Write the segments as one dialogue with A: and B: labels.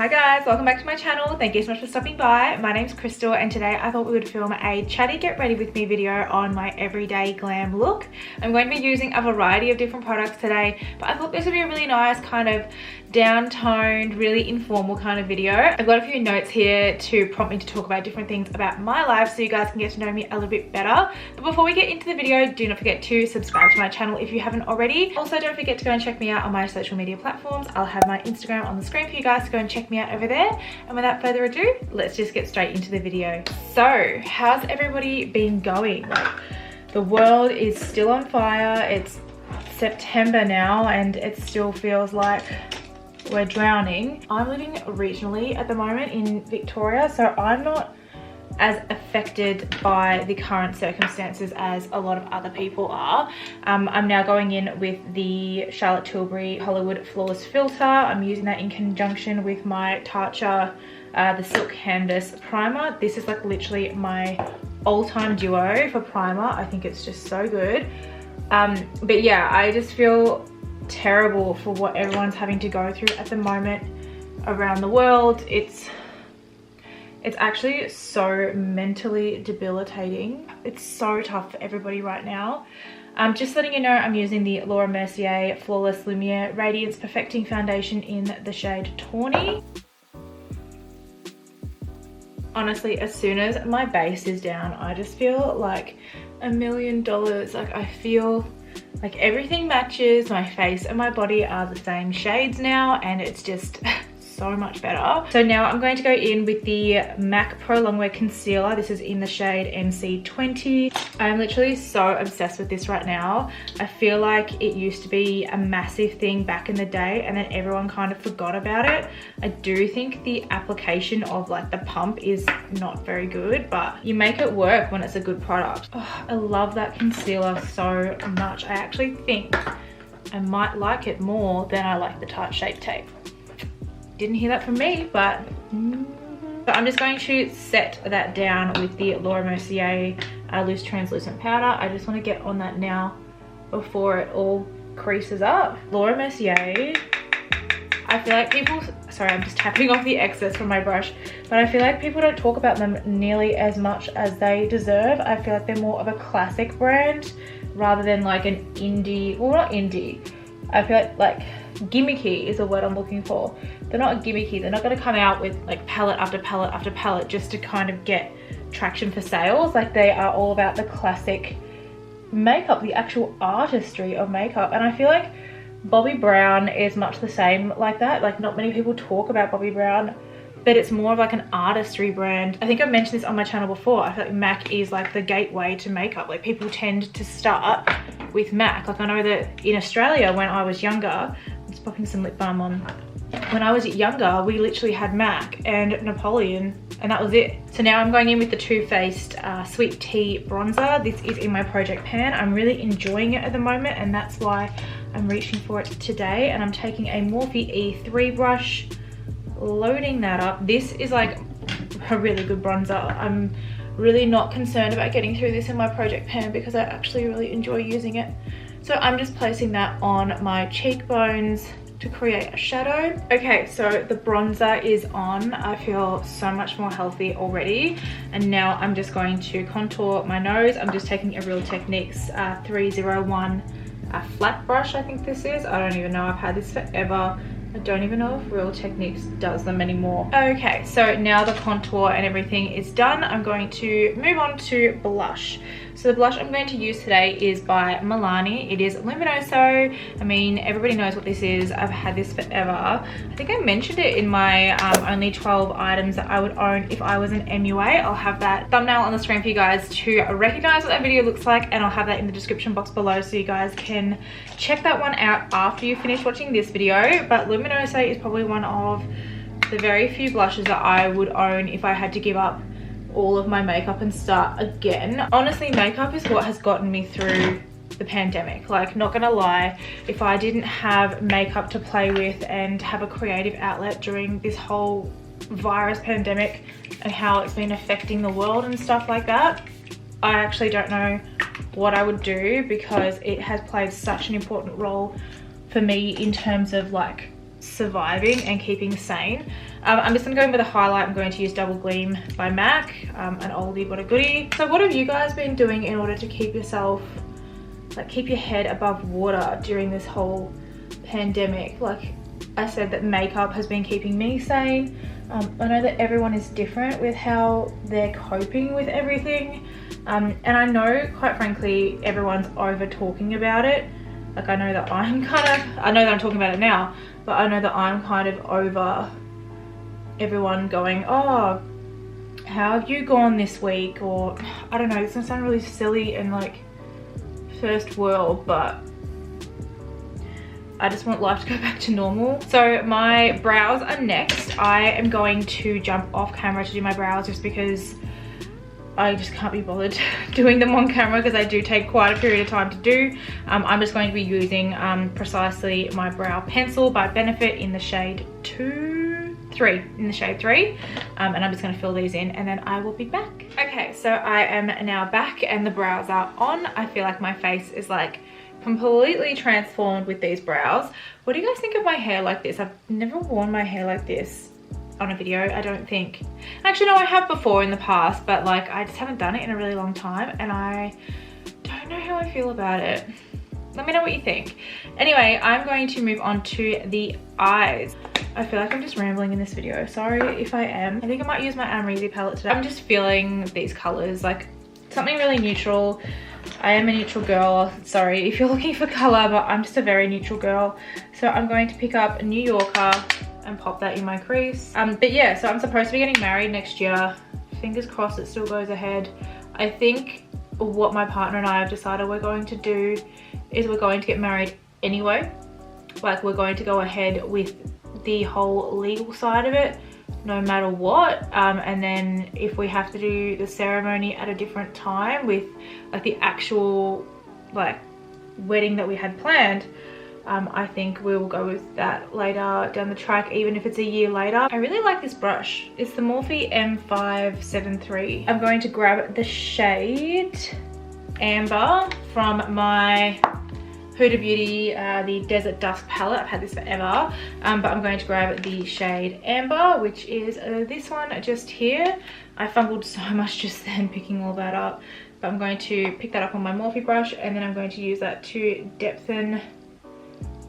A: Hi guys, welcome back to my channel. Thank you so much for stopping by. My name's Crystal and today I thought we would film a Chatty Get Ready With Me video on my everyday glam look. I'm going to be using a variety of different products today, but I thought this would be a really nice kind of down-toned, really informal kind of video. I've got a few notes here to prompt me to talk about different things about my life so you guys can get to know me a little bit better. But before we get into the video, do not forget to subscribe to my channel if you haven't already. Also, don't forget to go and check me out on my social media platforms. I'll have my Instagram on the screen for you guys to go and check me out over there. And without further ado, let's just get straight into the video. So, how's everybody been going? Like, the world is still on fire. It's September now and it still feels like we're drowning. I'm living regionally at the moment in Victoria, so I'm not as affected by the current circumstances as a lot of other people are. I'm now going in with the Charlotte Tilbury Hollywood Flawless Filter. I'm using that in conjunction with my Tatcha, the Silk Canvas Primer. This is like literally my all-time duo for primer. I think it's just so good. But yeah, I just feel terrible for what everyone's having to go through at the moment around the world. It's actually so mentally debilitating. It's so tough for everybody right now. Just letting you know, I'm using the Laura Mercier Flawless Lumiere Radiance Perfecting Foundation in the shade Tawny. Honestly, as soon as my base is down, I just feel like $1 million. Like, I feel like everything matches. My face and my body are the same shades now and it's just so much better. So now I'm going to go in with the MAC Pro Longwear Concealer. This is in the shade MC20. I'm literally so obsessed with this right now. I feel like it used to be a massive thing back in the day and then everyone kind of forgot about it. I do think the application of like the pump is not very good, but you make it work when it's a good product. Oh, I love that concealer so much. I actually think I might like it more than I like the Tarte Shape Tape. Didn't hear that from me, but so I'm just going to set that down with the Laura Mercier loose translucent powder. I just want to get on that now before it all creases up. Laura Mercier, I feel like people, sorry, I'm just tapping off the excess from my brush, but I feel like people don't talk about them nearly as much as they deserve. I feel like they're more of a classic brand rather than like an indie, well, not indie. I feel like gimmicky is the word I'm looking for. They're not gimmicky. They're not going to come out with like palette after palette after palette just to kind of get traction for sales. Like, they are all about the classic makeup, the actual artistry of makeup. And I feel like Bobbi Brown is much the same like that. Like, not many people talk about Bobbi Brown, but it's more of like an artistry brand. I think I've mentioned this on my channel before. I feel like MAC is like the gateway to makeup. Like, people tend to start with MAC. Like, I know that in Australia when I was younger, I'm just popping some lip balm on. When I was younger, we literally had MAC and Napoleon and that was it. So now I'm going in with the Too Faced Sweet Tea Bronzer. This is in my project pan. I'm really enjoying it at the moment and that's why I'm reaching for it today. And I'm taking a Morphe E3 brush, loading that up. This is like a really good bronzer. I'm really not concerned about getting through this in my project pan because I actually really enjoy using it. So I'm just placing that on my cheekbones to create a shadow. Okay, so the bronzer is on. I feel so much more healthy already. And now I'm just going to contour my nose. I'm just taking a Real Techniques 301 flat brush, I think this is. I don't even know, I've had this forever. I don't even know if Real Techniques does them anymore. Okay, so now the contour and everything is done. I'm going to move on to blush. So the blush I'm going to use today is by Milani. It is Luminoso. I mean, everybody knows what this is. I've had this forever. I think I mentioned it in my only 12 items that I would own if I was an MUA. I'll have that thumbnail on the screen for you guys to recognize what that video looks like, and I'll have that in the description box below so you guys can check that one out after you finish watching this video. But Luminoso is probably one of the very few blushes that I would own if I had to give up all of my makeup and start again. Honestly, makeup is what has gotten me through the pandemic. Like, not gonna lie, if I didn't have makeup to play with and have a creative outlet during this whole virus pandemic and how it's been affecting the world and stuff like that, I actually don't know what I would do, because it has played such an important role for me in terms of like surviving and keeping sane. I'm just gonna go in with a highlight. I'm going to use Double Gleam by MAC, an oldie but a goodie. So what have you guys been doing in order to keep yourself, like keep your head above water during this whole pandemic? Like I said, that makeup has been keeping me sane. I know that everyone is different with how they're coping with everything. And I know, quite frankly, everyone's over talking about it. Like I know that I know that I'm talking about it now, but I know that I'm kind of over everyone going, oh, how have you gone this week? Or I don't know, it's gonna sound really silly and like first world, but I just want life to go back to normal. So my brows are next. I am going to jump off camera to do my brows just because I just can't be bothered doing them on camera because they do take quite a period of time to do. I'm just going to be using precisely my brow pencil by Benefit in the shade 3, and I'm just going to fill these in and then I will be back. Okay, so I am now back and the brows are on. I feel like my face is like completely transformed with these brows. What do you guys think of my hair like this? I've never worn my hair like this on a video, I don't think. Actually, no, I have before in the past, but like I just haven't done it in a really long time and I don't know how I feel about it. Let me know what you think. Anyway, I'm going to move on to the eyes. I feel like I'm just rambling in this video. Sorry if I am. I think I might use my Amrezy palette today. I'm just feeling these colors, like something really neutral. I am a neutral girl. Sorry if you're looking for color, but I'm just a very neutral girl. So I'm going to pick up New Yorker and pop that in my crease. But yeah, so I'm supposed to be getting married next year. Fingers crossed it still goes ahead. I think what my partner and I have decided we're going to do is we're going to get married anyway. Like we're going to go ahead with the whole legal side of it no matter what, and then if we have to do the ceremony at a different time with like the actual like wedding that we had planned, I think we will go with that later down the track, even if it's a year later. I really like this brush. It's the Morphe M573. I'm going to grab the shade Amber from my Huda Beauty, the Desert Dusk palette. I've had this forever, but I'm going to grab the shade Amber, which is this one just here. I fumbled so much just then picking all that up, but I'm going to pick that up on my Morphe brush and then I'm going to use that to depthen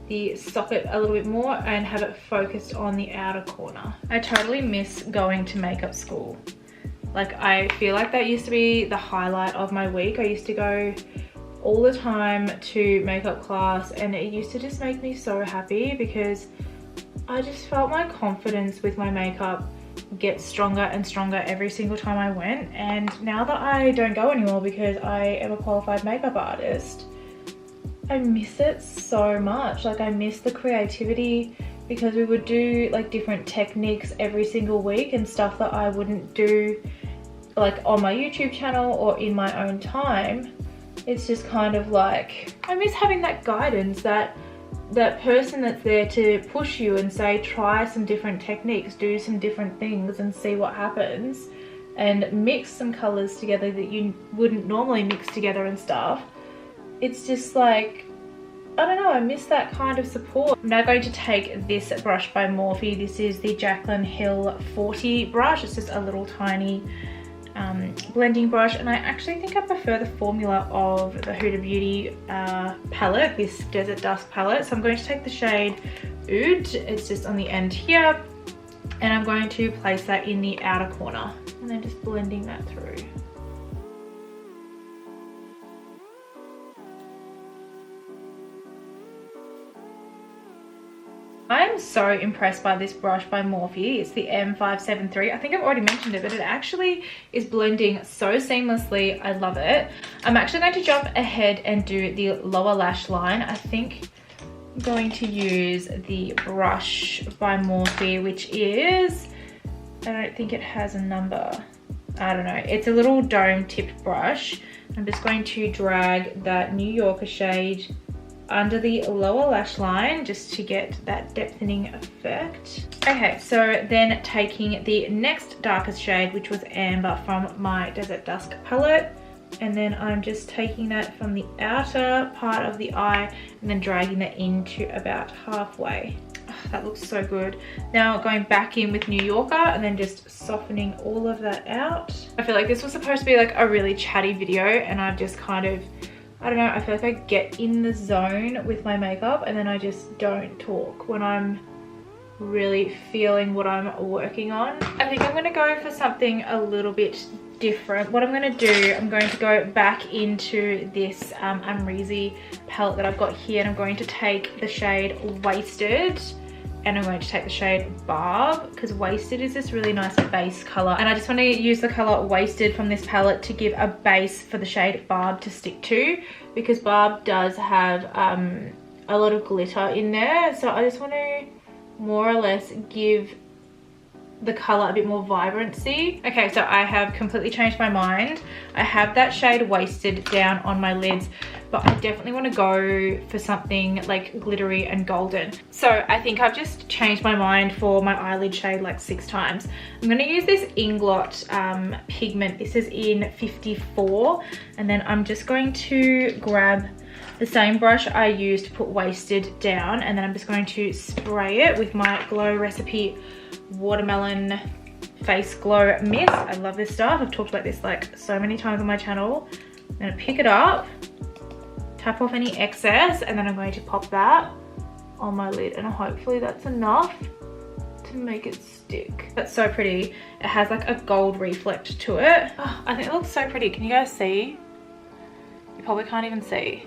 A: the socket a little bit more and have it focused on the outer corner. I totally miss going to makeup school. Like I feel like that used to be the highlight of my week. I used to go all the time to makeup class and it used to just make me so happy because I just felt my confidence with my makeup get stronger and stronger every single time I went. And now that I don't go anymore because I am a qualified makeup artist, I miss it so much. Like I miss the creativity because we would do like different techniques every single week and stuff that I wouldn't do like on my YouTube channel or in my own time. It's just kind of like, I miss having that guidance, that person that's there to push you and say, try some different techniques, do some different things and see what happens, and mix some colors together that you wouldn't normally mix together and stuff. It's just like, I don't know, I miss that kind of support. I'm now going to take this brush by Morphe. This is the Jaclyn Hill 40 brush. It's just a little tiny blending brush, and I actually think I prefer the formula of the Huda Beauty palette, this Desert Dusk palette. So I'm going to take the shade Oud, it's just on the end here, and I'm going to place that in the outer corner and then just blending that through. I'm so impressed by this brush by Morphe. It's the M573. I think I've already mentioned it, but it actually is blending so seamlessly. I love it. I'm actually going to jump ahead and do the lower lash line. I think I'm going to use the brush by Morphe, which is, I don't think it has a number. I don't know. It's a little dome tipped brush. I'm just going to drag that New Yorker shade under the lower lash line just to get that depthening effect. Okay, so then taking the next darkest shade, which was Amber from my Desert Dusk palette, and then I'm just taking that from the outer part of the eye and then dragging that into about halfway. that looks so good. Now going back in with New Yorker and then just softening all of that out. I feel like this was supposed to be like a really chatty video, and I've just kind of, I don't know, I feel like I get in the zone with my makeup and then I just don't talk when I'm really feeling what I'm working on. I think I'm gonna go for something a little bit different. What I'm going to do, I'm going to go back into this Amrezy palette that I've got here, and I'm going to take the shade Wasted, and I'm going to take the shade Barb, because Wasted is this really nice base color, and I just want to use the color Wasted from this palette to give a base for the shade Barb to stick to, because Barb does have a lot of glitter in there, so I just want to more or less give the color a bit more vibrancy. Okay, so I have completely changed my mind. I have that shade Wasted down on my lids, but I definitely want to go for something like glittery and golden. So I think I've just changed my mind for my eyelid shade like 6 times. I'm going to use this Inglot pigment. This is in 54, and then I'm just going to grab the same brush I used to put Wasted down, and then I'm just going to spray it with my Glow Recipe Watermelon Face Glow Mist. I love this stuff. I've talked about this like so many times on my channel. I'm going to pick it up, tap off any excess, and then I'm going to pop that on my lid, and hopefully that's enough to make it stick. That's so pretty. It has like a gold reflect to it. Oh, I think it looks so pretty. Can you guys see? You probably can't even see.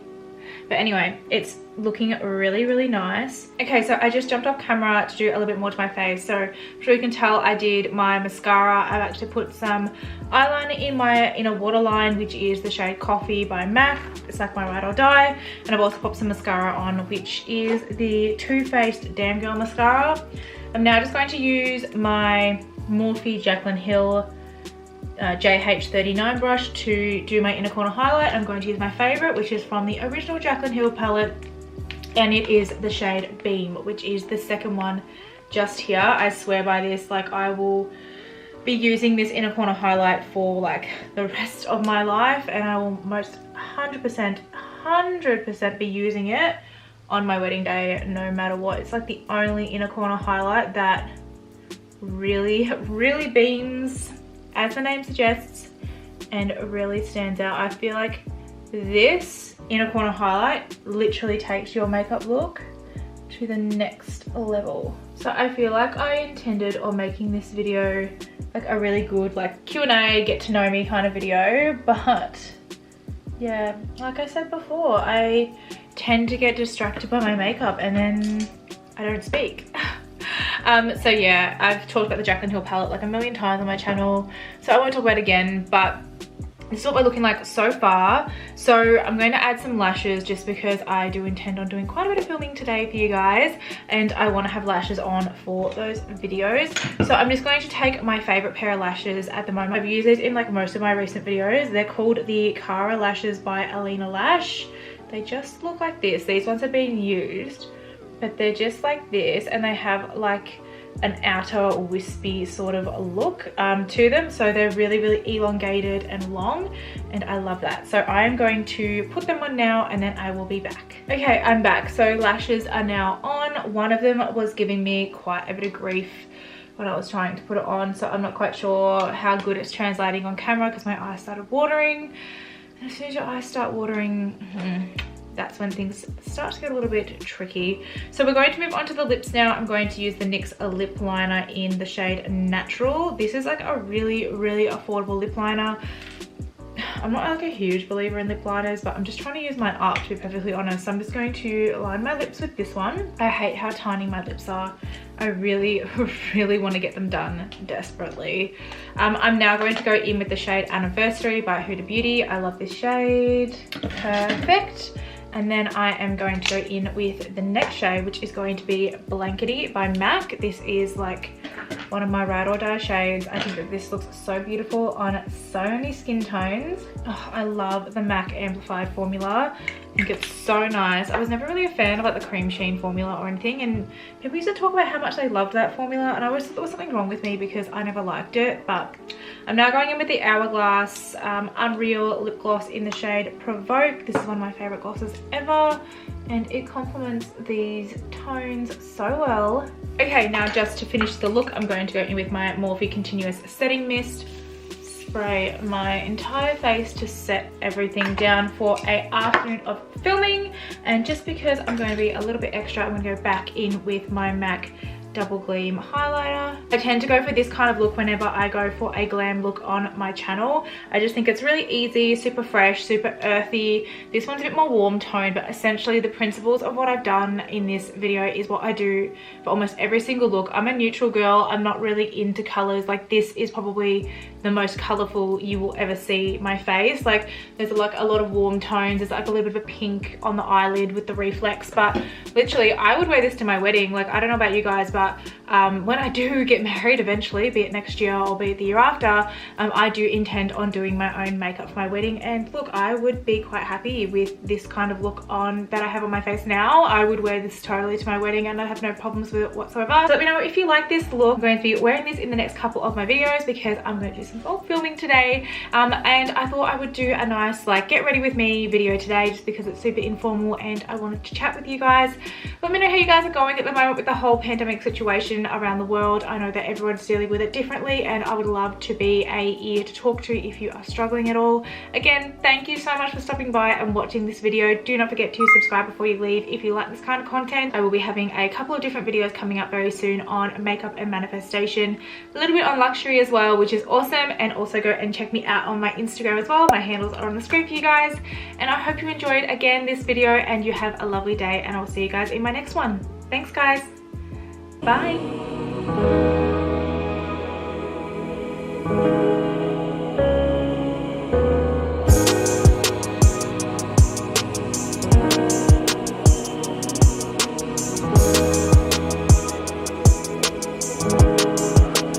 A: But anyway, it's looking really, really nice. Okay, so I just jumped off camera to do a little bit more to my face. So I'm sure you can tell I did my mascara. I've actually put some eyeliner in my inner waterline, which is the shade Coffee by MAC. It's like my ride or die. And I've also popped some mascara on, which is the Too Faced Damn Girl mascara. I'm now just going to use my Morphe Jaclyn Hill JH39 brush to do my inner corner highlight. I'm going to use my favorite, which is from the original Jaclyn Hill palette, and it is the shade Beam, which is the second one just here. I swear by this, like I will be using this inner corner highlight for like the rest of my life, and I will most 100% be using it on my wedding day no matter what. It's like the only inner corner highlight that really beams, as the name suggests, and really stands out. I feel like this inner corner highlight literally takes your makeup look to the next level. So I feel like I intended on making this video like a really good like Q&A, get to know me kind of video, but yeah, like I said before, I tend to get distracted by my makeup and then I don't speak. So yeah, I've talked about the Jaclyn Hill palette like a million times on my channel, so I won't talk about it again, but this is what we're looking like so far. So I'm going to add some lashes just because I do intend on doing quite a bit of filming today for you guys, and I want to have lashes on for those videos. So I'm just going to take my favorite pair of lashes at the moment. I've used these in like most of my recent videos. They're called the Cara lashes by Alina Lash. They just look like this. These ones have been used, but they're just like this, and they have like an outer wispy sort of look to them, so they're really elongated and long, and I love that. So I am going to put them on now, and then I will be back. Okay, I'm back. So lashes are now on. One of them was giving me quite a bit of grief when I was trying to put it on, so I'm not quite sure how good it's translating on camera because my eyes started watering, and as soon as your eyes start watering, that's when things start to get a little bit tricky. So we're going to move on to the lips now. I'm going to use the NYX lip liner in the shade Natural. This is like a really affordable lip liner. I'm not like a huge believer in lip liners, but I'm just trying to use mine up, to be perfectly honest. So I'm just going to line my lips with this one. I hate how tiny my lips are. I really want to get them done desperately. I'm now going to go in with the shade Anniversary by Huda Beauty. I love this shade. Perfect. And then I am going to go in with the next shade, which is going to be Blankety by MAC. This is like one of my ride or die shades. I think that this looks so beautiful on so many skin tones. Oh, I love the MAC Amplified formula. I think it's so nice. I was never really a fan of like the cream sheen formula or anything, and people used to talk about how much they loved that formula, and I always thought there was something wrong with me because I never liked it. But I'm now going in with the Hourglass Unreal lip gloss in the shade Provoke. This is one of my favorite glosses ever, and it complements these tones so well. Okay, now just to finish the look, I'm going to go in with my Morphe Continuous Setting Mist, spray my entire face to set everything down for an afternoon of filming. And just because I'm going to be a little bit extra, I'm going to go back in with my MAC Double Gleam highlighter. I tend to go for this kind of look whenever I go for a glam look on my channel. I just think it's really easy, super fresh, super earthy. This one's a bit more warm tone, but essentially the principles of what I've done in this video is what I do for almost every single look. I'm a neutral girl. I'm not really into colors. Like, this is probably the most colorful you will ever see my face. Like, there's like a lot of warm tones. There's like a little bit of a pink on the eyelid with the reflex, but literally I would wear this to my wedding. Like, I don't know about you guys, but when I do get married eventually, be it next year or be it the year after, I do intend on doing my own makeup for my wedding. And look, I would be quite happy with this kind of look on that I have on my face now. I would wear this totally to my wedding and I have no problems with it whatsoever. So let me know if you like this look. I'm going to be wearing this in the next couple of my videos because I'm going to do some vlog filming today. And I thought I would do a nice like get ready with me video today just because it's super informal and I wanted to chat with you guys. Let me know how you guys are going at the moment with the whole pandemic situation around the world. I know that everyone's dealing with it differently and I would love to be a ear to talk to if you are struggling at all. Again, thank you so much for stopping by and watching this video. Do not forget to subscribe before you leave if you like this kind of content. I will be having a couple of different videos coming up very soon on makeup and manifestation, a little bit on luxury as well, which is awesome. And also go and check me out on my Instagram as well. My handles are on the screen for you guys. And I hope you enjoyed again this video and you have a lovely day, and I'll see you guys in my next one. Thanks guys. Bye.